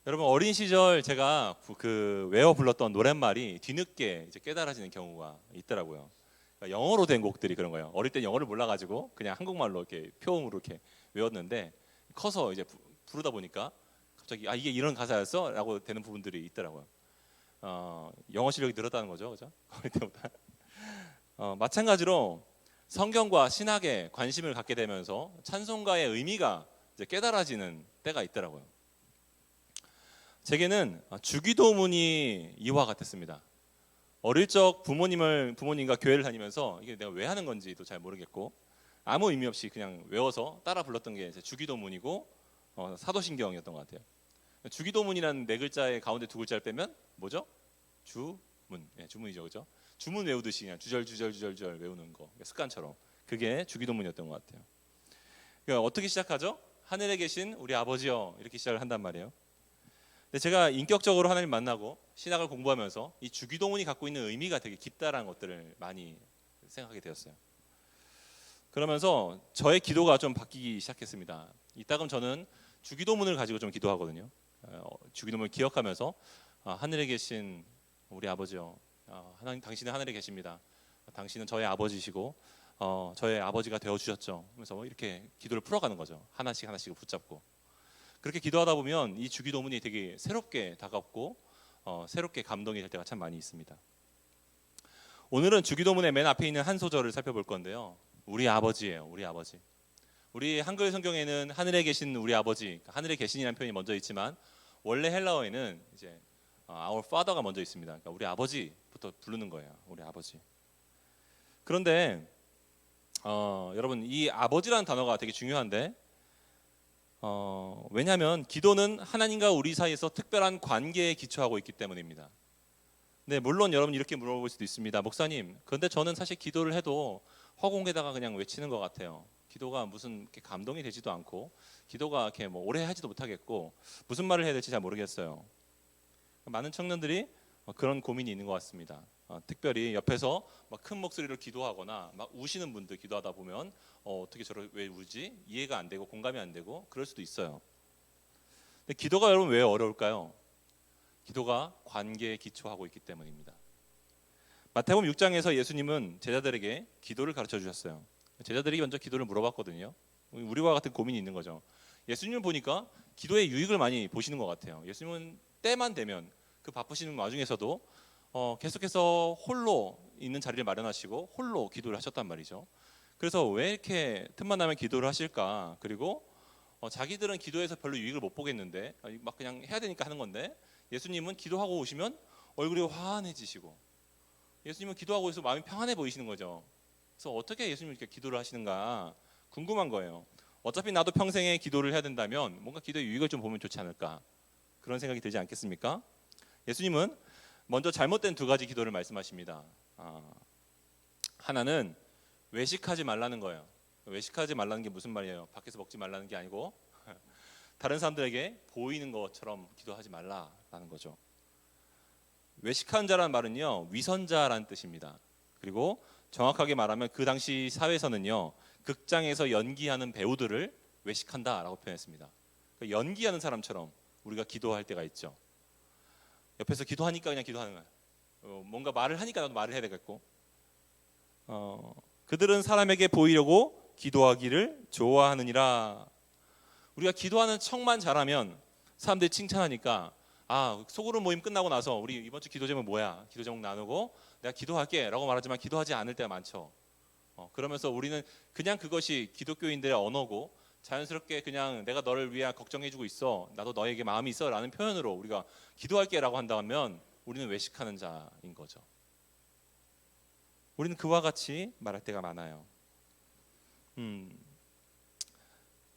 여러분 어린 시절 제가 외워 불렀던 노랫말이 뒤늦게 이제 깨달아지는 경우가 있더라고요. 그러니까 영어로 된 곡들이 그런 거예요. 어릴 때 영어를 몰라가지고 그냥 한국말로 이렇게 표음으로 이렇게 외웠는데 커서 이제 부르다 보니까 갑자기 아 이게 이런 가사였어라고 되는 부분들이 있더라고요. 영어 실력이 늘었다는 거죠, 그죠? 어릴 때보다. 마찬가지로 성경과 신학에 관심을 갖게 되면서 찬송가의 의미가 이제 깨달아지는 때가 있더라고요. 제게는 주기도문이 이와 같았습니다. 어릴 적 부모님과 교회를 다니면서 이게 내가 왜 하는 건지도 잘 모르겠고 아무 의미 없이 그냥 외워서 따라 불렀던 게 주기도문이고 사도신경이었던 것 같아요. 주기도문이라는 네 글자의 가운데 두 글자를 빼면 뭐죠? 주문, 주문이죠, 그죠? 주문 외우듯이 그냥 주절 외우는 거 습관처럼 그게 주기도문이었던 것 같아요. 그러니까 어떻게 시작하죠? 하늘에 계신 우리 아버지여 이렇게 시작을 한단 말이에요. 근데 제가 인격적으로 하나님 만나고 신학을 공부하면서 이 주기도문이 갖고 있는 의미가 되게 깊다라는 것들을 많이 생각하게 되었어요. 그러면서 저의 기도가 좀 바뀌기 시작했습니다. 이따금 저는 주기도문을 가지고 좀 기도하거든요. 주기도문을 기억하면서 하늘에 계신 우리 아버지요, 하나님 당신은 하늘에 계십니다. 당신은 저의 아버지시고 저의 아버지가 되어 주셨죠. 그래서 이렇게 기도를 풀어가는 거죠. 하나씩 붙잡고. 그렇게 기도하다 보면 이 주기도문이 되게 새롭게 다가왔고 새롭게 감동이 될 때가 참 많이 있습니다. 오늘은 주기도문의 맨 앞에 있는 한 소절을 살펴볼 건데요. 우리 아버지예요. 우리 아버지. 우리 한글 성경에는 하늘에 계신 우리 아버지, 하늘에 계신이라는 표현이 먼저 있지만 원래 헬라어에는 이제 our father가 먼저 있습니다. 그러니까 우리 아버지부터 부르는 거예요. 우리 아버지. 그런데 여러분 이 아버지라는 단어가 되게 중요한데 왜냐하면 기도는 하나님과 우리 사이에서 특별한 관계에 기초하고 있기 때문입니다. 네, 물론 여러분 이렇게 물어볼 수도 있습니다. 목사님, 그런데 저는 사실 기도를 해도 허공에다가 그냥 외치는 것 같아요. 기도가 무슨 이렇게 감동이 되지도 않고 기도가 이렇게 뭐 오래 하지도 못하겠고 무슨 말을 해야 될지 잘 모르겠어요. 많은 청년들이 그런 고민이 있는 것 같습니다. 특별히 옆에서 막 큰 목소리로 기도하거나 막 우시는 분들 기도하다 보면 어떻게 저를 왜 우지? 이해가 안 되고 공감이 안 되고 그럴 수도 있어요. 근데 기도가 여러분 왜 어려울까요? 기도가 관계에 기초하고 있기 때문입니다. 마태복음 6장에서 예수님은 제자들에게 기도를 가르쳐 주셨어요. 제자들이 먼저 기도를 물어봤거든요. 우리와 같은 고민이 있는 거죠. 예수님을 보니까 기도의 유익을 많이 보시는 것 같아요. 예수님은 때만 되면 그 바쁘신 와중에서도 계속해서 홀로 있는 자리를 마련하시고 홀로 기도를 하셨단 말이죠. 그래서 왜 이렇게 틈만 나면 기도를 하실까? 그리고 자기들은 기도해서 별로 유익을 못 보겠는데 막 그냥 해야 되니까 하는 건데 예수님은 기도하고 오시면 얼굴이 환해지시고 예수님은 기도하고 있어 마음이 평안해 보이시는 거죠. 그래서 어떻게 예수님이 이렇게 기도를 하시는가 궁금한 거예요. 어차피 나도 평생에 기도를 해야 된다면 뭔가 기도의 유익을 좀 보면 좋지 않을까 그런 생각이 들지 않겠습니까? 예수님은 먼저 잘못된 두 가지 기도를 말씀하십니다. 하나는 외식하지 말라는 거예요. 외식하지 말라는 게 무슨 말이에요? 밖에서 먹지 말라는 게 아니고 다른 사람들에게 보이는 것처럼 기도하지 말라라는 거죠. 외식한 자라는 말은요 위선자라는 뜻입니다. 그리고 정확하게 말하면 그 당시 사회에서는요 극장에서 연기하는 배우들을 외식한다라고 표현했습니다. 그러니까 연기하는 사람처럼 우리가 기도할 때가 있죠. 옆에서 기도하니까 그냥 기도하는 거야. 뭔가 말을 하니까 나도 말을 해야 되겠고 그들은 사람에게 보이려고 기도하기를 좋아하느니라. 우리가 기도하는 척만 잘하면 사람들이 칭찬하니까 속으로 모임 끝나고 나서 우리 이번 주 기도 제목 뭐야? 기도 제목 나누고 내가 기도할게 라고 말하지만 기도하지 않을 때가 많죠. 그러면서 우리는 그냥 그것이 기독교인들의 언어고 자연스럽게 그냥 내가 너를 위해 걱정해주고 있어 나도 너에게 마음이 있어 라는 표현으로 우리가 기도할게 라고 한다면 우리는 외식하는 자인 거죠. 우리는 그와 같이 말할 때가 많아요. 근데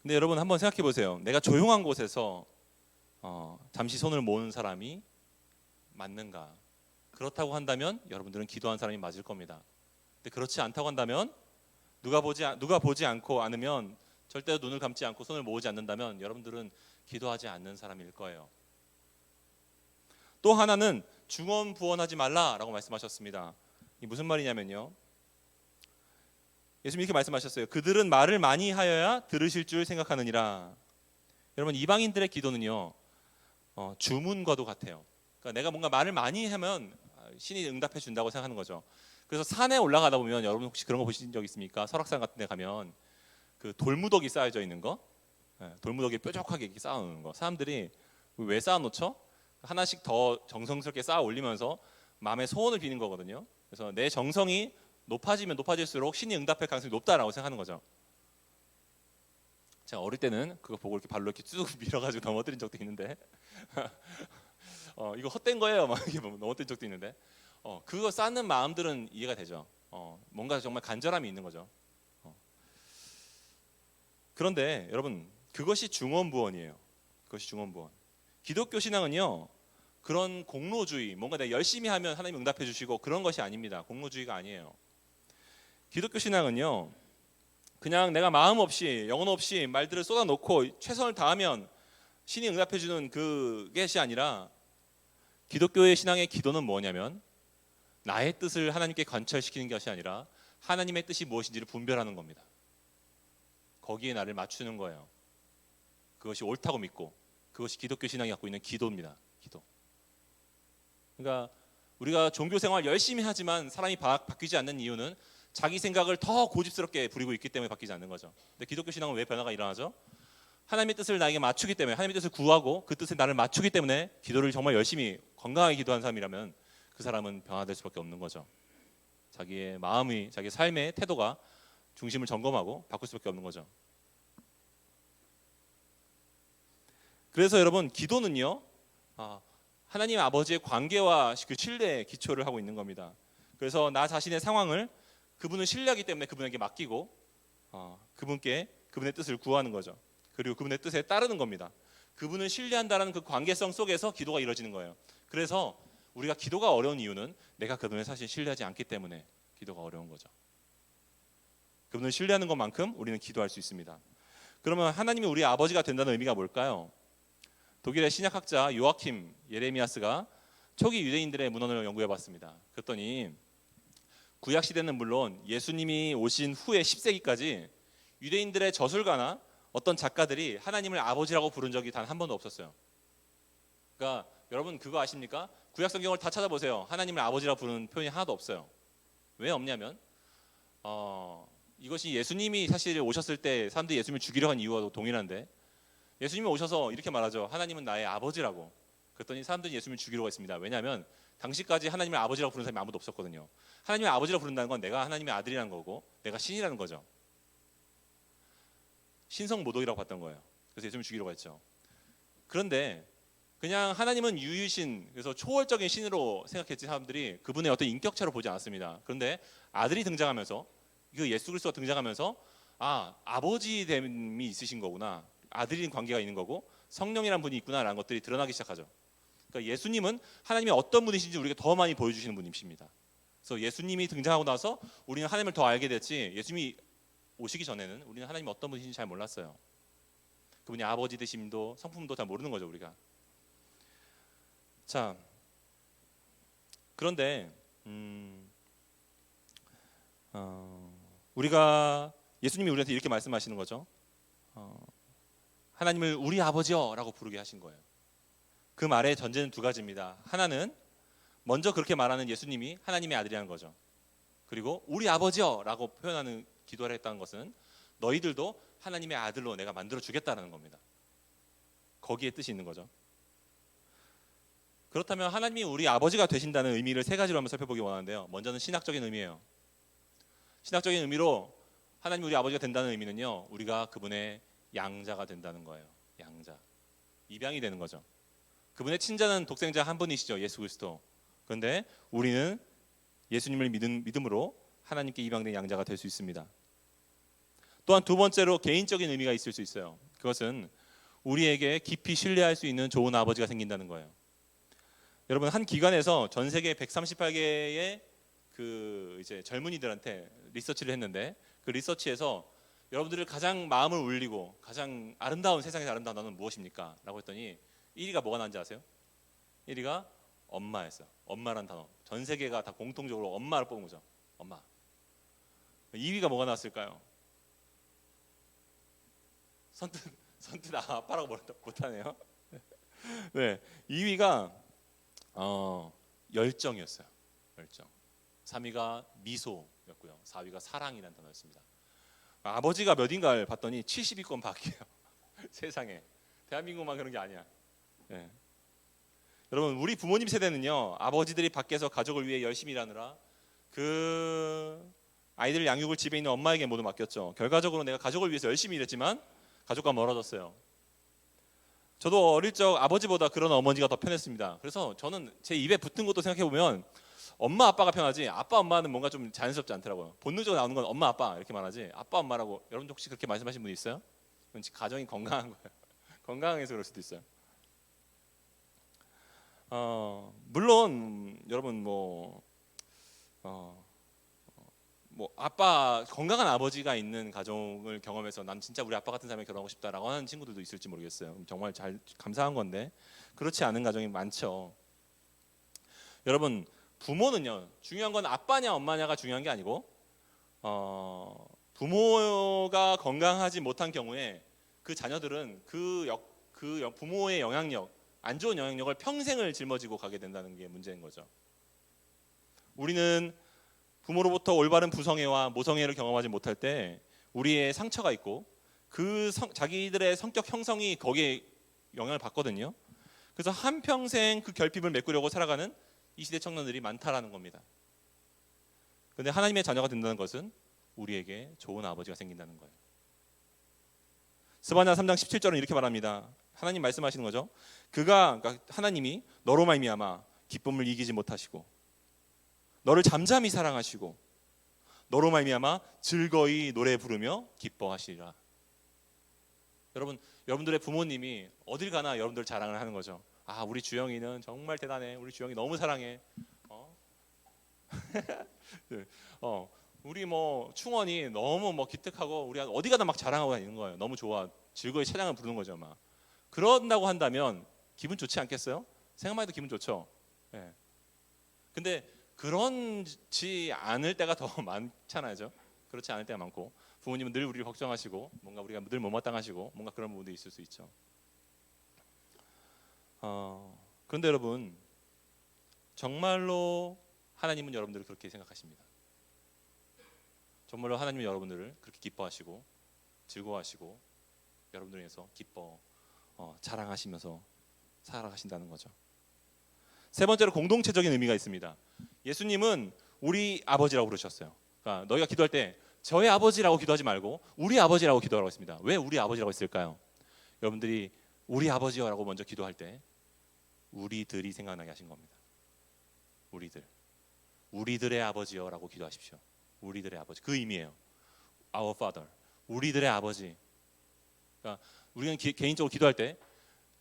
여러분 한번 생각해 보세요. 내가 조용한 곳에서 잠시 손을 모으는 사람이 맞는가? 그렇다고 한다면 여러분들은 기도한 사람이 맞을 겁니다. 근데 그렇지 않다고 한다면 누가 보지 않고 않으면 절대로 눈을 감지 않고 손을 모으지 않는다면 여러분들은 기도하지 않는 사람일 거예요. 또 하나는 중언부언하지 말라라고 말씀하셨습니다. 이 무슨 말이냐면요. 예수님이 이렇게 말씀하셨어요. 그들은 말을 많이 하여야 들으실 줄 생각하느니라. 여러분 이방인들의 기도는요. 주문과도 같아요. 그러니까 내가 뭔가 말을 많이 하면 신이 응답해 준다고 생각하는 거죠. 그래서 산에 올라가다 보면 여러분 혹시 그런 거 보신 적 있습니까? 설악산 같은 데 가면 그 돌무더기 쌓여져 있는 거, 돌무더기 뾰족하게 이렇게 쌓아놓는 거. 사람들이 왜 쌓아놓죠? 하나씩 더 정성스럽게 쌓아 올리면서 마음의 소원을 비는 거거든요. 그래서 내 정성이 높아지면 높아질수록 신이 응답할 가능성이 높다라고 생각하는 거죠. 제가 어릴 때는 그거 보고 이렇게 발로 이렇게 쭉 밀어가지고 넘어뜨린 적도 있는데 이거 헛된 거예요 막 이렇게 넘어뜨린 적도 있는데 그거 쌓는 마음들은 이해가 되죠. 뭔가 정말 간절함이 있는 거죠. 그런데 여러분 그것이 중언부언이에요. 그것이 중언부언. 기독교 신앙은요 그런 공로주의, 뭔가 내가 열심히 하면 하나님 응답해 주시고 그런 것이 아닙니다. 공로주의가 아니에요. 기독교 신앙은요 그냥 내가 마음 없이 영혼 없이 말들을 쏟아놓고 최선을 다하면 신이 응답해 주는 그것이 아니라, 기독교의 신앙의 기도는 뭐냐면 나의 뜻을 하나님께 관철시키는 것이 아니라 하나님의 뜻이 무엇인지를 분별하는 겁니다. 거기에 나를 맞추는 거예요. 그것이 옳다고 믿고, 그것이 기독교 신앙이 갖고 있는 기도입니다. 기도. 그러니까 우리가 종교 생활 열심히 하지만 사람이 바뀌지 않는 이유는 자기 생각을 더 고집스럽게 부리고 있기 때문에 바뀌지 않는 거죠. 근데 기독교 신앙은 왜 변화가 일어나죠? 하나님의 뜻을 나에게 맞추기 때문에, 하나님의 뜻을 구하고 그 뜻에 나를 맞추기 때문에 기도를 정말 열심히 건강하게 기도한 사람이라면 그 사람은 변화될 수밖에 없는 거죠. 자기의 마음이, 자기 삶의 태도가 중심을 점검하고 바꿀 수밖에 없는 거죠. 그래서 여러분 기도는요 하나님 아버지의 관계와 그 신뢰에 기초를 하고 있는 겁니다. 그래서 나 자신의 상황을 그분을 신뢰하기 때문에 그분에게 맡기고 그분께 그분의 뜻을 구하는 거죠. 그리고 그분의 뜻에 따르는 겁니다. 그분을 신뢰한다는 그 관계성 속에서 기도가 이루어지는 거예요. 그래서 우리가 기도가 어려운 이유는 내가 그분을 사실 신뢰하지 않기 때문에 기도가 어려운 거죠. 그분을 신뢰하는 것만큼 우리는 기도할 수 있습니다. 그러면 하나님이 우리 아버지가 된다는 의미가 뭘까요? 독일의 신약학자 요아킴 예레미야스가 초기 유대인들의 문헌을 연구해봤습니다. 그랬더니 구약 시대는 물론 예수님이 오신 후에 10세기까지 유대인들의 저술가나 어떤 작가들이 하나님을 아버지라고 부른 적이 단 한 번도 없었어요. 그러니까 여러분 그거 아십니까? 구약 성경을 다 찾아보세요. 하나님을 아버지라고 부르는 표현이 하나도 없어요. 왜 없냐면 이것이 예수님이 사실 오셨을 때 사람들이 예수님을 죽이려 한 이유와도 동일한데, 예수님이 오셔서 이렇게 말하죠. 하나님은 나의 아버지라고. 그랬더니 사람들이 예수님을 죽이려고 했습니다. 왜냐하면 당시까지 하나님을 아버지라고 부르는 사람이 아무도 없었거든요. 하나님을 아버지라고 부른다는 건 내가 하나님의 아들이라는 거고 내가 신이라는 거죠. 신성모독이라고 봤던 거예요. 그래서 예수님을 죽이려고 했죠. 그런데 그냥 하나님은 유일신, 그래서 초월적인 신으로 생각했지 사람들이 그분의 어떤 인격체로 보지 않았습니다. 그런데 아들이 등장하면서, 그 예수 그리스도가 등장하면서 아버지됨이 있으신 거구나, 아들인 관계가 있는 거고 성령이란 분이 있구나라는 것들이 드러나기 시작하죠. 그러니까 예수님은 하나님의 어떤 분이신지 우리가 더 많이 보여주시는 분이십니다. 그래서 예수님이 등장하고 나서 우리는 하나님을 더 알게 됐지, 예수님이 오시기 전에는 우리는 하나님이 어떤 분이신지 잘 몰랐어요. 그분이 아버지 되심도 성품도 잘 모르는 거죠 우리가. 자, 그런데 우리가, 예수님이 우리한테 이렇게 말씀하시는 거죠. 하나님을 우리 아버지요 라고 부르게 하신 거예요. 그 말의 전제는 두 가지입니다. 하나는 먼저 그렇게 말하는 예수님이 하나님의 아들이라는 거죠. 그리고 우리 아버지요 라고 표현하는 기도를 했다는 것은 너희들도 하나님의 아들로 내가 만들어 주겠다는 겁니다. 거기에 뜻이 있는 거죠. 그렇다면 하나님이 우리 아버지가 되신다는 의미를 세 가지로 한번 살펴보기 원하는데요. 먼저는 신학적인 의미예요. 신학적인 의미로 하나님이 우리 아버지가 된다는 의미는요, 우리가 그분의 양자가 된다는 거예요. 양자, 입양이 되는 거죠. 그분의 친자는 독생자 한 분이시죠, 예수 그리스도. 그런데 우리는 예수님을 믿음으로 하나님께 입양된 양자가 될 수 있습니다. 또한 두 번째로 개인적인 의미가 있을 수 있어요. 그것은 우리에게 깊이 신뢰할 수 있는 좋은 아버지가 생긴다는 거예요. 여러분, 한 기관에서 전 세계 138개의 그 이제 젊은이들한테 리서치를 했는데, 그 리서치에서 여러분들을 가장 마음을 울리고 가장 아름다운, 세상에서 아름다운 단어는 무엇입니까? 라고 했더니 1위가 뭐가 나왔는지 아세요? 1위가 엄마였어요. 엄마란 단어. 전 세계가 다 공통적으로 엄마를 뽑은 거죠. 엄마. 2위가 뭐가 나왔을까요? 선뜻 아빠라고 못하네요. 네, 2위가 열정이었어요. 열정. 3위가 미소였고요. 4위가 사랑이라는 단어였습니다. 아버지가 몇인가를 봤더니 70위권 밖이에요. 세상에. 대한민국만 그런 게 아니야. 네. 여러분, 우리 부모님 세대는요, 아버지들이 밖에서 가족을 위해 열심히 일하느라 그 아이들 양육을 집에 있는 엄마에게 모두 맡겼죠. 결과적으로 내가 가족을 위해서 열심히 일했지만 가족과 멀어졌어요. 저도 어릴 적 아버지보다 그런 어머니가 더 편했습니다. 그래서 저는 제 입에 붙은 것도 생각해 보면 엄마 아빠가 편하지 아빠 엄마는 뭔가 좀 자연스럽지 않더라고요. 본능적으로 나오는 건 엄마 아빠 이렇게 말하지 아빠 엄마라고. 여러분 혹시 그렇게 말씀하신 분 있어요? 그건 가정이 건강한 거예요. 건강해서 그럴 수도 있어요. 물론 여러분 아빠 건강한 아버지가 있는 가정을 경험해서 난 진짜 우리 아빠 같은 사람이 결혼하고 싶다라고 하는 친구들도 있을지 모르겠어요. 정말 잘 감사한 건데 그렇지 않은 가정이 많죠. 여러분, 부모는요, 중요한 건 아빠냐 엄마냐가 중요한 게 아니고 부모가 건강하지 못한 경우에 그 자녀들은 부모의 영향력, 안 좋은 영향력을 평생을 짊어지고 가게 된다는 게 문제인 거죠. 우리는 부모로부터 올바른 부성애와 모성애를 경험하지 못할 때 우리의 상처가 있고 자기들의 성격 형성이 거기에 영향을 받거든요. 그래서 한평생 그 결핍을 메꾸려고 살아가는 이 시대 청년들이 많다라는 겁니다. 그런데 하나님의 자녀가 된다는 것은 우리에게 좋은 아버지가 생긴다는 거예요. 스바냐 3장 17절은 이렇게 말합니다. 하나님 말씀하시는 거죠. 그러니까 하나님이 너로 말미암아 기쁨을 이기지 못하시고 너를 잠잠히 사랑하시고 너로 말미암아 즐거이 노래 부르며 기뻐하시리라. 여러분들의 부모님이 어딜 가나 여러분들 자랑을 하는 거죠. 아, 우리 주영이는 정말 대단해. 우리 주영이 너무 사랑해. 우리 충원이 너무 기특하고 우리 어디 가나 막 자랑하고 다니는 거예요. 너무 좋아. 즐거이 찬양을 부르는 거죠, 막. 그런다고 한다면 기분 좋지 않겠어요? 생각만 해도 기분 좋죠. 네. 근데 그렇지 않을 때가 더 많잖아요. 그렇지 않을 때가 많고 부모님은 늘 우리를 걱정하시고 뭔가 우리가 늘 못마땅하시고 뭔가 그런 부분도 있을 수 있죠. 그런데 여러분, 정말로 하나님은 여러분들을 그렇게 생각하십니다. 정말로 하나님은 여러분들을 그렇게 기뻐하시고 즐거워하시고 여러분들을 위해서 자랑하시면서 살아가신다는 거죠. 세 번째로 공동체적인 의미가 있습니다. 예수님은 우리 아버지라고 부르셨어요. 그러니까 너희가 기도할 때 저의 아버지라고 기도하지 말고 우리 아버지라고 기도하라고 했습니다. 왜 우리 아버지라고 했을까요? 여러분들이 우리 아버지라고 먼저 기도할 때 우리들이 생각나게 하신 겁니다. 우리들의 아버지여라고 기도하십시오. 우리들의 아버지, 그 의미예요. Our Father, 우리들의 아버지. 그러니까 우리는 개인적으로 기도할 때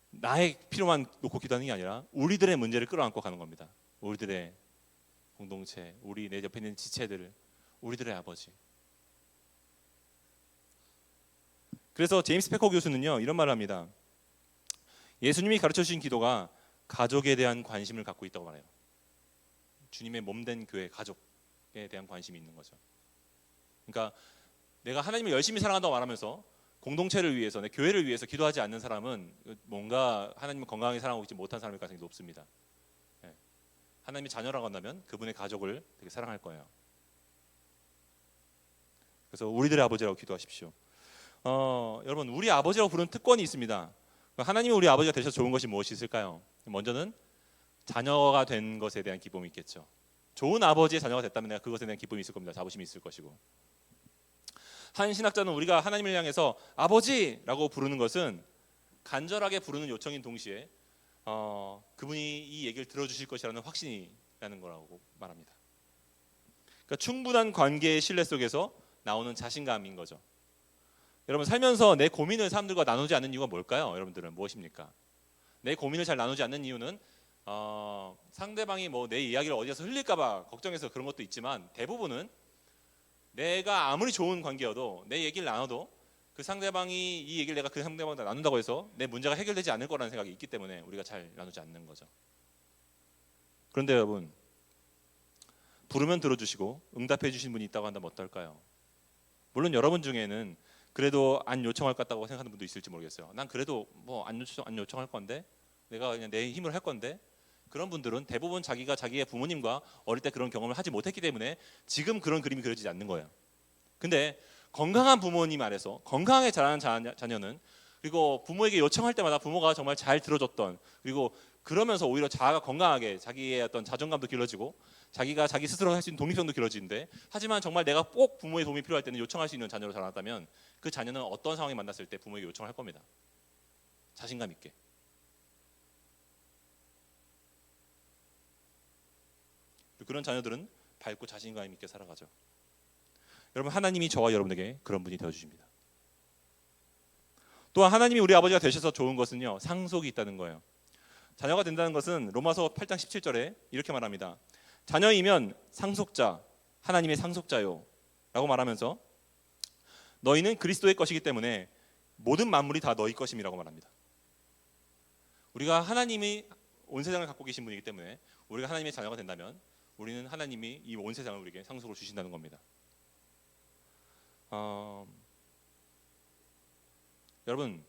나의 필요만 놓고 기도하는 게 아니라 우리들의 문제를 끌어안고 가는 겁니다. 우리들의 공동체, 내 옆에 있는 지체들, 우리들의 아버지. 그래서 제임스 패커 교수는요, 이런 말을 합니다. 예수님이 가르쳐 주신 기도가 가족에 대한 관심을 갖고 있다고 말해요. 주님의 몸된 교회, 가족에 대한 관심이 있는 거죠. 그러니까 내가 하나님을 열심히 사랑한다고 말하면서 공동체를 위해서, 내 교회를 위해서 기도하지 않는 사람은 뭔가 하나님을 건강하게 사랑하고 있지 못한 사람일 가능성이 높습니다. 하나님의 자녀라고 한다면 그분의 가족을 되게 사랑할 거예요. 그래서 우리들의 아버지라고 기도하십시오. 여러분, 우리 아버지라고 부르는 특권이 있습니다. 하나님이 우리 아버지가 되셔서 좋은 것이 무엇이 있을까요? 먼저는 자녀가 된 것에 대한 기쁨이 있겠죠. 좋은 아버지의 자녀가 됐다면 내가 그것에 대한 기쁨이 있을 겁니다. 자부심이 있을 것이고. 한 신학자는 우리가 하나님을 향해서 아버지라고 부르는 것은 간절하게 부르는 요청인 동시에 그분이 이 얘기를 들어주실 것이라는 확신이라는 거라고 말합니다. 그러니까 충분한 관계의 신뢰 속에서 나오는 자신감인 거죠. 여러분, 살면서 내 고민을 사람들과 나누지 않는 이유가 뭘까요? 여러분들은 무엇입니까? 내 고민을 잘 나누지 않는 이유는 상대방이 내 이야기를 어디서 흘릴까 봐 걱정해서 그런 것도 있지만, 대부분은 내가 아무리 좋은 관계여도 내 얘기를 나눠도 그 상대방이 이 얘기를 내가 그 상대방한테 나눈다고 해서 내 문제가 해결되지 않을 거라는 생각이 있기 때문에 우리가 잘 나누지 않는 거죠. 그런데 여러분, 부르면 들어주시고 응답해 주신 분이 있다고 한다면 어떨까요? 물론 여러분 중에는 그래도 안 요청할 것 같다고 생각하는 분도 있을지 모르겠어요. 난 그래도 안 요청할 건데 내가 그냥 내 힘으로 할 건데, 그런 분들은 대부분 자기가 자기의 부모님과 어릴 때 그런 경험을 하지 못했기 때문에 지금 그런 그림이 그려지지 않는 거예요. 근데 건강한 부모님 아래서 건강하게 자라는 자녀는, 그리고 부모에게 요청할 때마다 부모가 정말 잘 들어줬던, 그리고 그러면서 오히려 자아가 건강하게 자기의 어떤 자존감도 길러지고 자기가 자기 스스로 할 수 있는 독립성도 길러지는데, 하지만 정말 내가 꼭 부모의 도움이 필요할 때는 요청할 수 있는 자녀로 자라났다면 그 자녀는 어떤 상황이 만났을 때 부모에게 요청할 겁니다. 자신감 있게. 그런 자녀들은 밝고 자신감 있게 살아가죠. 여러분, 하나님이 저와 여러분에게 그런 분이 되어주십니다. 또한 하나님이 우리 아버지가 되셔서 좋은 것은요, 상속이 있다는 거예요. 자녀가 된다는 것은 로마서 8장 17절에 이렇게 말합니다. 자녀이면 상속자, 하나님의 상속자요 라고 말하면서 너희는 그리스도의 것이기 때문에 모든 만물이 다 너희 것임이라고 말합니다. 우리가 하나님이 온 세상을 갖고 계신 분이기 때문에 우리가 하나님의 자녀가 된다면 우리는 하나님이 이 온 세상을 우리에게 상속으로 주신다는 겁니다. 여러분,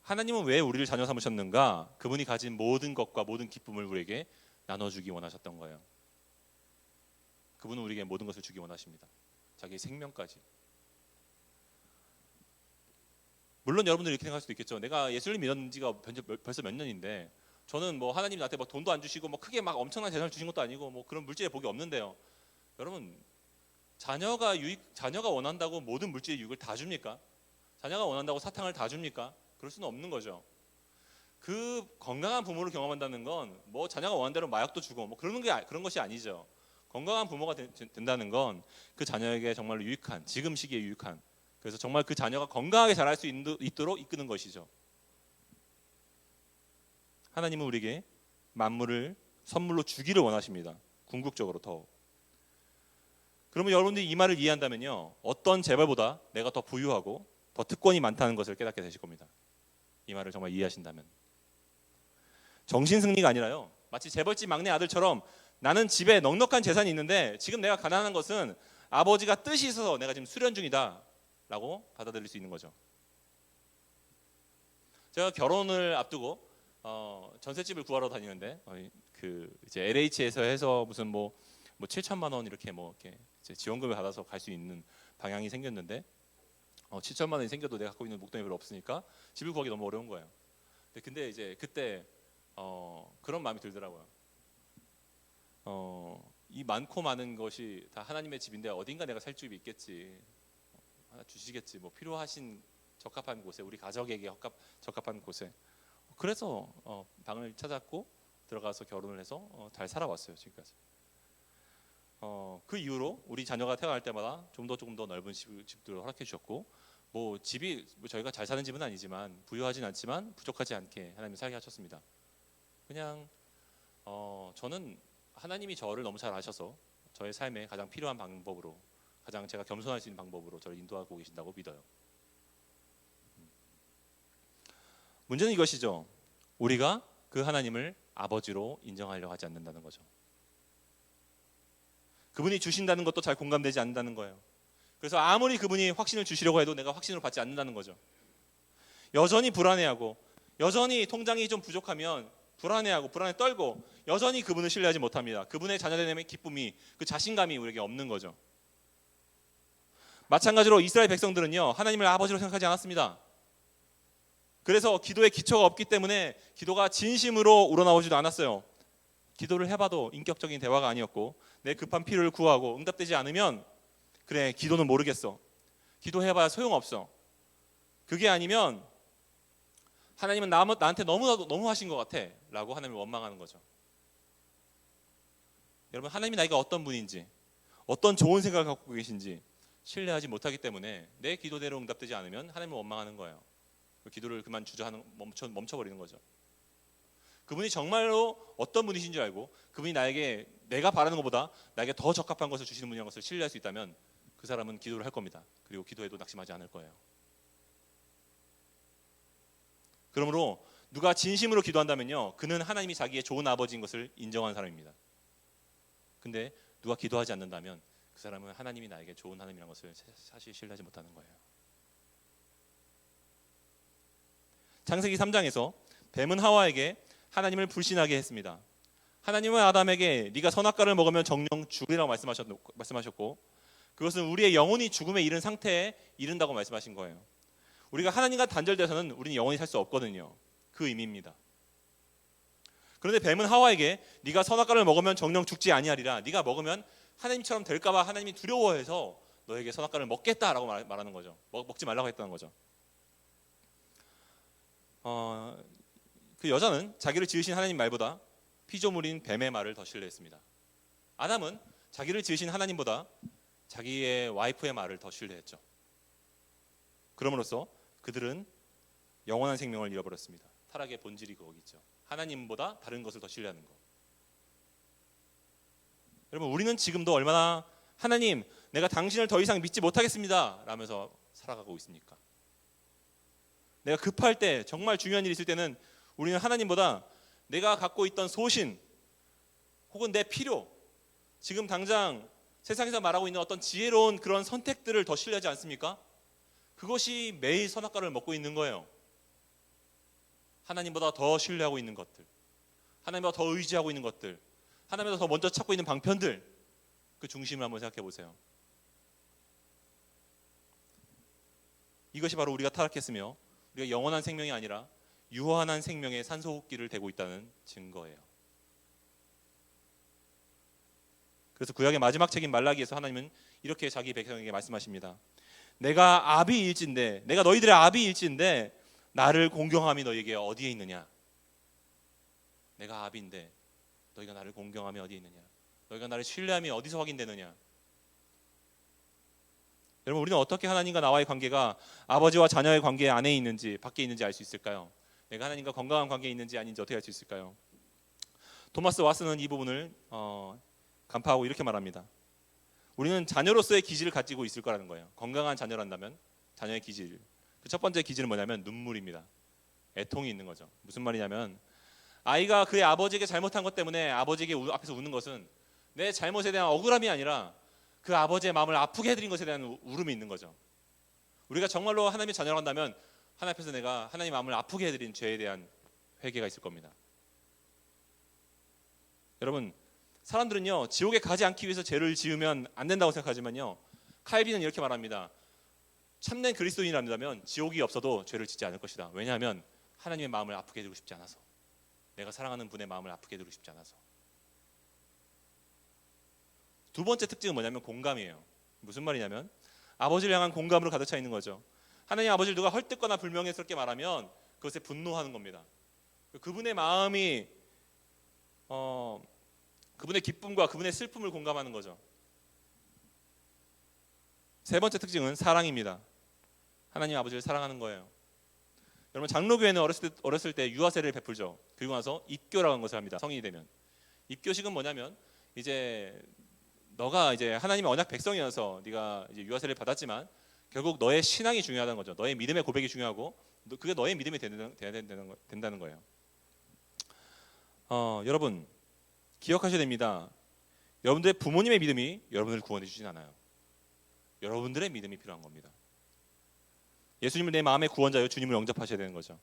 하나님은 왜 우리를 자녀 삼으셨는가? 그분이 가진 모든 것과 모든 기쁨을 우리에게 나눠주기 원하셨던 거예요. 그분은 우리에게 모든 것을 주기 원하십니다. 자기의 생명까지. 물론 여러분들이 이렇게 생각할 수도 있겠죠. 내가 예수를 믿은 지가 벌써 몇 년인데 저는 뭐 하나님이 나한테 뭐 돈도 안 주시고 뭐 크게 막 엄청난 재산을 주신 것도 아니고 뭐 그런 물질의 복이 없는데요. 여러분, 자녀가 원한다고 모든 물질의 유익을 다 줍니까? 자녀가 원한다고 사탕을 다 줍니까? 그럴 수는 없는 거죠. 그 건강한 부모를 경험한다는 건 뭐 자녀가 원하는 대로 마약도 주고 뭐 그런 것이 아니죠. 건강한 부모가 된다는 건 그 자녀에게 정말로 유익한, 지금 시기에 유익한, 그래서 정말 그 자녀가 건강하게 자랄 수 있도록 이끄는 것이죠. 하나님은 우리에게 만물을 선물로 주기를 원하십니다. 궁극적으로 더. 그러면 여러분들이 이 말을 이해한다면요, 어떤 재벌보다 내가 더 부유하고 더 특권이 많다는 것을 깨닫게 되실 겁니다. 이 말을 정말 이해하신다면. 정신 승리가 아니라요, 마치 재벌집 막내 아들처럼 나는 집에 넉넉한 재산이 있는데 지금 내가 가난한 것은 아버지가 뜻이 있어서 내가 지금 수련 중이다 라고 받아들일 수 있는 거죠. 제가 결혼을 앞두고 전셋집을 구하러 다니는데 이제 LH에서 해서 무슨 뭐 7천만 원 이렇게 이제 지원금을 받아서 갈 수 있는 방향이 생겼는데 7천만 원이 생겨도 내가 갖고 있는 목돈이 별로 없으니까 집을 구하기 너무 어려운 거예요. 근데 이제 그때 그런 마음이 들더라고요. 이 많고 많은 것이 다 하나님의 집인데 어딘가 내가 살 집이 있겠지. 하나 주시겠지. 뭐 필요하신 적합한 곳에, 우리 가족에게 적합한 곳에. 그래서 방을 찾았고 들어가서 결혼을 해서 잘 살아왔어요, 지금까지. 그 이후로 우리 자녀가 태어날 때마다 조금 더 넓은 집들을 허락해 주셨고, 뭐 집이 저희가 잘 사는 집은 아니지만 부유하진 않지만 부족하지 않게 하나님이 살게 하셨습니다. 그냥 저는 하나님이 저를 너무 잘 아셔서 저의 삶에 가장 필요한 방법으로, 가장 제가 겸손할 수 있는 방법으로 저를 인도하고 계신다고 믿어요. 문제는 이것이죠. 우리가 그 하나님을 아버지로 인정하려고 하지 않는다는 거죠. 그분이 주신다는 것도 잘 공감되지 않는다는 거예요. 그래서 아무리 그분이 확신을 주시려고 해도 내가 확신을 받지 않는다는 거죠. 여전히 불안해하고, 여전히 통장이 좀 부족하면 불안해 떨고, 여전히 그분을 신뢰하지 못합니다. 그분의 자녀됨의 기쁨이, 그 자신감이 우리에게 없는 거죠. 마찬가지로 이스라엘 백성들은요, 하나님을 아버지로 생각하지 않았습니다. 그래서 기도의 기초가 없기 때문에 기도가 진심으로 우러나오지도 않았어요. 기도를 해봐도 인격적인 대화가 아니었고, 내 급한 필요를 구하고 응답되지 않으면 그래, 기도는 모르겠어, 기도해봐야 소용없어, 그게 아니면 하나님은 나한테 너무 하신 것 같아 라고 하나님을 원망하는 거죠. 여러분, 하나님이 나에게 어떤 분인지, 어떤 좋은 생각을 갖고 계신지 신뢰하지 못하기 때문에 내 기도대로 응답되지 않으면 하나님을 원망하는 거예요. 기도를 그만 주저하는, 멈춰버리는 거죠. 그분이 정말로 어떤 분이신 줄 알고 그분이 나에게 내가 바라는 것보다 나에게 더 적합한 것을 주시는 분이라는 것을 신뢰할 수 있다면 그 사람은 기도를 할 겁니다. 그리고 기도해도 낙심하지 않을 거예요. 그러므로 누가 진심으로 기도한다면요, 그는 하나님이 자기의 좋은 아버지인 것을 인정하는 사람입니다. 근데 누가 기도하지 않는다면 그 사람은 하나님이 나에게 좋은 하나님이라는 것을 사실 신뢰하지 못하는 거예요. 창세기 3장에서 뱀은 하와에게 하나님을 불신하게 했습니다. 하나님은 아담에게 네가 선악과를 먹으면 정령 죽으리라고 말씀하셨고 그것은 우리의 영혼이 죽음에 이른 상태에 이른다고 말씀하신 거예요. 우리가 하나님과 단절돼서는 우리는 영원히 살 수 없거든요. 그 의미입니다. 그런데 뱀은 하와에게 네가 선악과를 먹으면 정령 죽지 아니하리라. 네가 먹으면 하나님처럼 될까 봐 하나님이 두려워해서 너에게 선악과를 먹겠다라고 말하는 거죠. 먹지 말라고 했다는 거죠. 그 여자는 자기를 지으신 하나님 말보다 피조물인 뱀의 말을 더 신뢰했습니다. 아담은 자기를 지으신 하나님보다 자기의 와이프의 말을 더 신뢰했죠. 그럼으로써 그들은 영원한 생명을 잃어버렸습니다. 타락의 본질이 거기죠. 하나님보다 다른 것을 더 신뢰하는 것. 여러분, 우리는 지금도 얼마나 하나님, 내가 당신을 더 이상 믿지 못하겠습니다 라면서 살아가고 있습니까? 내가 급할 때, 정말 중요한 일이 있을 때는 우리는 하나님보다 내가 갖고 있던 소신 혹은 내 필요, 지금 당장 세상에서 말하고 있는 어떤 지혜로운 그런 선택들을 더 신뢰하지 않습니까? 그것이 매일 선악과를 먹고 있는 거예요. 하나님보다 더 신뢰하고 있는 것들, 하나님보다 더 의지하고 있는 것들, 하나님보다 더 먼저 찾고 있는 방편들, 그 중심을 한번 생각해 보세요. 이것이 바로 우리가 타락했으며 우리가 영원한 생명이 아니라 유한한 생명의 산소호흡기를 대고 있다는 증거예요. 그래서 구약의 마지막 책인 말라기에서 하나님은 이렇게 자기 백성에게 말씀하십니다. 내가 아비일진데, 내가 너희들의 아비일진데 나를 공경함이 너희에게 어디에 있느냐? 내가 아비인데 너희가 나를 공경함이 어디에 있느냐? 너희가 나를 신뢰함이 어디서 확인되느냐? 여러분, 우리는 어떻게 하나님과 나와의 관계가 아버지와 자녀의 관계 안에 있는지 밖에 있는지 알 수 있을까요? 내가 하나님과 건강한 관계에 있는지 아닌지 어떻게 알 수 있을까요? 토마스 왓슨은 이 부분을 간파하고 이렇게 말합니다. 우리는 자녀로서의 기질을 가지고 있을 거라는 거예요. 건강한 자녀란다면 자녀의 기질, 그 첫 번째 기질은 뭐냐면 눈물입니다. 애통이 있는 거죠. 무슨 말이냐면 아이가 그의 아버지에게 잘못한 것 때문에 아버지에게 앞에서 우는 것은 내 잘못에 대한 억울함이 아니라 그 아버지의 마음을 아프게 해드린 것에 대한 울음이 있는 거죠. 우리가 정말로 하나님의 자녀란다면 하나님 앞에서 내가 하나님 마음을 아프게 해드린 죄에 대한 회개가 있을 겁니다. 여러분, 사람들은요 지옥에 가지 않기 위해서 죄를 지으면 안 된다고 생각하지만요, 칼빈은 이렇게 말합니다. 참된 그리스도인이라면 지옥이 없어도 죄를 짓지 않을 것이다. 왜냐하면 하나님의 마음을 아프게 해드리고 싶지 않아서, 내가 사랑하는 분의 마음을 아프게 해드리고 싶지 않아서. 두 번째 특징은 뭐냐면 공감이에요. 무슨 말이냐면 아버지를 향한 공감으로 가득 차 있는 거죠. 하나님 아버지를 누가 헐뜯거나 불명예스럽게 말하면 그것에 분노하는 겁니다. 그분의 마음이 그분의 기쁨과 그분의 슬픔을 공감하는 거죠. 세 번째 특징은 사랑입니다. 하나님 아버지를 사랑하는 거예요. 여러분, 장로교회는 어렸을 때 유아세를 베풀죠. 그리고 나서 입교라고 하는 것을 합니다. 성인이 되면. 입교식은 뭐냐면 이제 너가 이제 하나님의 언약 백성이어서 네가 이제 유아세를 받았지만 결국 너의 신앙이 중요하다는 거죠. 너의 믿음의 고백이 중요하고 그게 너의 믿음이 된다는 거예요. 여러분 기억하셔야 됩니다. 여러분들의 부모님의 믿음이 여러분을 구원해 주진 않아요. 여러분들의 믿음이 필요한 겁니다. 예수님을 내 마음의 구원자요 주님을 영접하셔야 되는 거죠.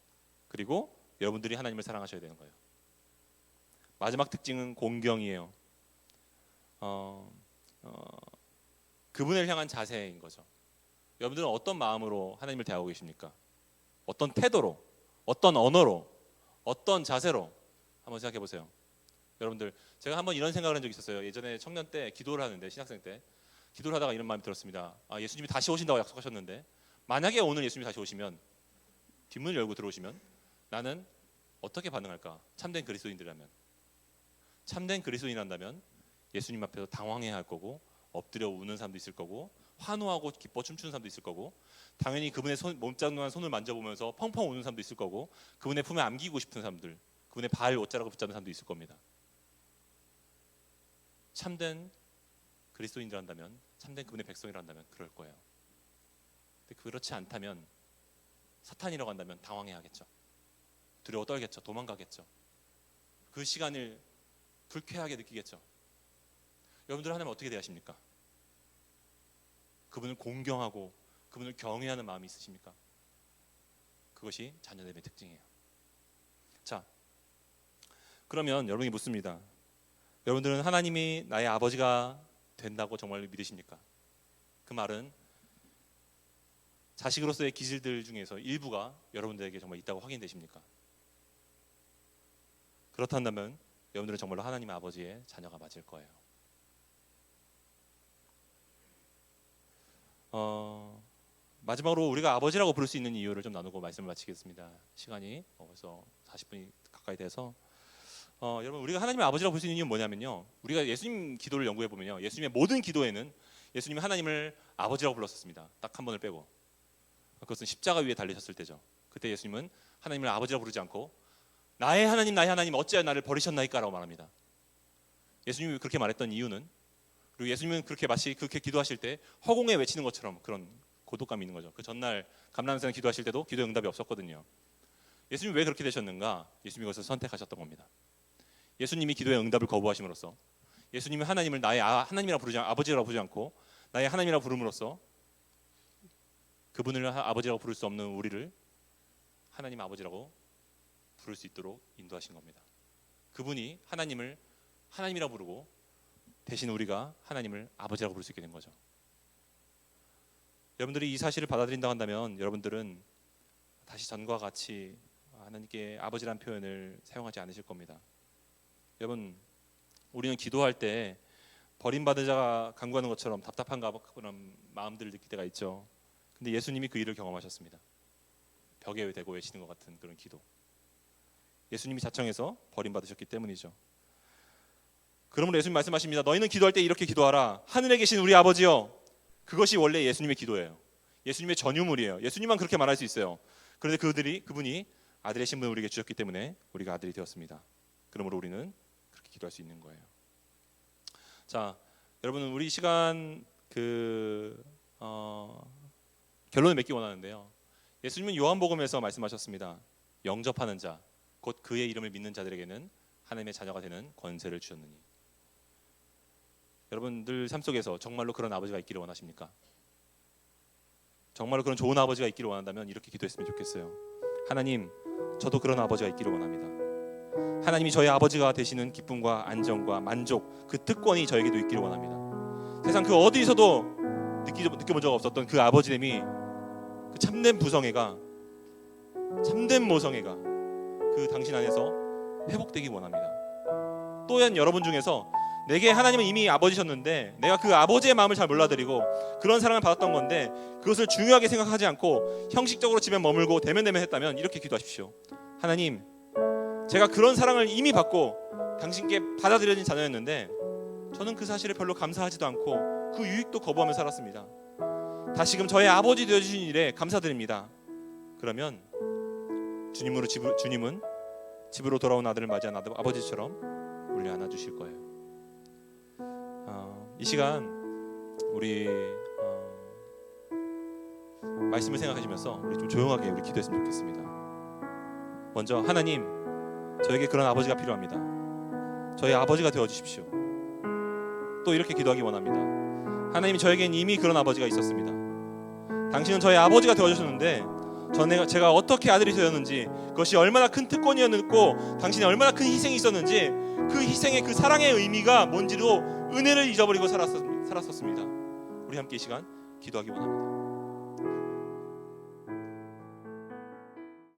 그리고 여러분들이 하나님을 사랑하셔야 되는 거예요. 마지막 특징은 공경이에요. 그분을 향한 자세인 거죠. 여러분들은 어떤 마음으로 하나님을 대하고 계십니까? 어떤 태도로, 어떤 언어로, 어떤 자세로 한번 생각해 보세요. 여러분들, 제가 한번 이런 생각을 한 적이 있었어요. 예전에 청년 때 기도를 하는데, 신학생 때 기도를 하다가 이런 마음이 들었습니다. 예수님이 다시 오신다고 약속하셨는데 만약에 오늘 예수님이 다시 오시면, 뒷문을 열고 들어오시면 나는 어떻게 반응할까? 참된 그리스도인들이라면, 참된 그리스도인이란다면 예수님 앞에서 당황해야 할 거고, 엎드려 우는 사람도 있을 거고, 환호하고 기뻐 춤추는 사람도 있을 거고, 당연히 그분의 몸짱한 손을 만져보면서 펑펑 우는 사람도 있을 거고, 그분의 품에 안기고 싶은 사람들, 그분의 발 옷자락을 붙잡는 사람도 있을 겁니다. 참된 그리스도인들한다면, 참된 그분의 백성이란다면 그럴 거예요. 근데 그렇지 않다면, 사탄이라고 한다면 당황해야겠죠. 두려워 떨겠죠. 도망가겠죠. 그 시간을 불쾌하게 느끼겠죠. 여러분들 하나님 어떻게 대하십니까? 그분을 공경하고 그분을 경외하는 마음이 있으십니까? 그것이 자녀됨의 특징이에요. 자, 그러면 여러분이 묻습니다. 여러분들은 하나님이 나의 아버지가 된다고 정말 믿으십니까? 그 말은 자식으로서의 기질들 중에서 일부가 여러분들에게 정말 있다고 확인되십니까? 그렇다면 여러분들은 정말로 하나님의 아버지의 자녀가 맞을 거예요. 마지막으로 우리가 아버지라고 부를 수 있는 이유를 좀 나누고 말씀을 마치겠습니다. 시간이 벌써 40분이 가까이 돼서 여러분, 우리가 하나님의 아버지라고 볼 수 있는 이유는 뭐냐면요, 우리가 예수님 기도를 연구해 보면요, 예수님의 모든 기도에는 예수님이 하나님을 아버지라고 불렀었습니다. 딱 한 번을 빼고. 그것은 십자가 위에 달리셨을 때죠. 그때 예수님은 하나님을 아버지라고 부르지 않고 나의 하나님 어찌하여 나를 버리셨나이까라고 말합니다. 예수님이 그렇게 말했던 이유는, 그리고 예수님은 그렇게 기도하실 때 허공에 외치는 것처럼 그런 고독감이 있는 거죠. 그 전날 감람산에 기도하실 때도 기도 응답이 없었거든요. 예수님이 왜 그렇게 되셨는가? 예수님이 그것을 선택하셨던 겁니다. 예수님이 기도의 응답을 거부하심으로써, 예수님이 하나님을 나의 아버지라고 부르지 않고 나의 하나님이라고 부름으로써 그분을 아버지라고 부를 수 없는 우리를 하나님 아버지라고 부를 수 있도록 인도하신 겁니다. 그분이 하나님을 하나님이라고 부르고 대신 우리가 하나님을 아버지라고 부를 수 있게 된 거죠. 여러분들이 이 사실을 받아들인다고 한다면 여러분들은 다시 전과 같이 하나님께 아버지라는 표현을 사용하지 않으실 겁니다. 여러분, 우리는 기도할 때 버림받은 자가 간구하는 것처럼 답답한 그런 마음들을 느낄 때가 있죠. 근데 예수님이 그 일을 경험하셨습니다. 벽에 대고 외치는 것 같은 그런 기도. 예수님이 자청해서 버림받으셨기 때문이죠. 그러므로 예수님 말씀하십니다. 너희는 기도할 때 이렇게 기도하라. 하늘에 계신 우리 아버지여. 그것이 원래 예수님의 기도예요. 예수님의 전유물이에요. 예수님만 그렇게 말할 수 있어요. 그런데 그분이 아들의 신분을 우리에게 주셨기 때문에 우리가 아들이 되었습니다. 그러므로 우리는 그렇게 기도할 수 있는 거예요. 자, 여러분, 우리 시간 결론을 맺기 원하는데요. 예수님은 요한복음에서 말씀하셨습니다. 영접하는 자, 곧 그의 이름을 믿는 자들에게는 하나님의 자녀가 되는 권세를 주셨느니. 여러분들 삶 속에서 정말로 그런 아버지가 있기를 원하십니까? 정말로 그런 좋은 아버지가 있기를 원한다면 이렇게 기도했으면 좋겠어요. 하나님, 저도 그런 아버지가 있기를 원합니다. 하나님이 저의 아버지가 되시는 기쁨과 안정과 만족, 그 특권이 저에게도 있기를 원합니다. 세상 그 어디서도 느껴본 적 없었던 그 아버지됨이, 그 참된 부성애가, 참된 모성애가 그 당신 안에서 회복되기 원합니다. 또한 여러분 중에서 내게 하나님은 이미 아버지셨는데 내가 그 아버지의 마음을 잘 몰라드리고 그런 사랑을 받았던 건데 그것을 중요하게 생각하지 않고 형식적으로 집에 머물고 대면대면 했다면 이렇게 기도하십시오. 하나님, 제가 그런 사랑을 이미 받고 당신께 받아들여진 자녀였는데 저는 그 사실에 별로 감사하지도 않고 그 유익도 거부하며 살았습니다. 다시금 저의 아버지 되어주신 일에 감사드립니다. 그러면 주님은 집으로 돌아온 아들을 맞이한 아버지처럼 우리 안아주실 거예요. 이 시간 우리 말씀을 생각하시면서 우리 좀 조용하게 우리 기도했으면 좋겠습니다. 먼저, 하나님, 저에게 그런 아버지가 필요합니다. 저의 아버지가 되어주십시오. 또 이렇게 기도하기 원합니다. 하나님, 저에겐 이미 그런 아버지가 있었습니다. 당신은 저의 아버지가 되어주셨는데 제가 어떻게 아들이 되었는지, 그것이 얼마나 큰 특권이었고 당신이 얼마나 큰 희생이 있었는지, 그 희생의 그 사랑의 의미가 뭔지도 은혜를 잊어버리고 살았었습니다. 우리 함께 이 시간 기도하기 원합니다.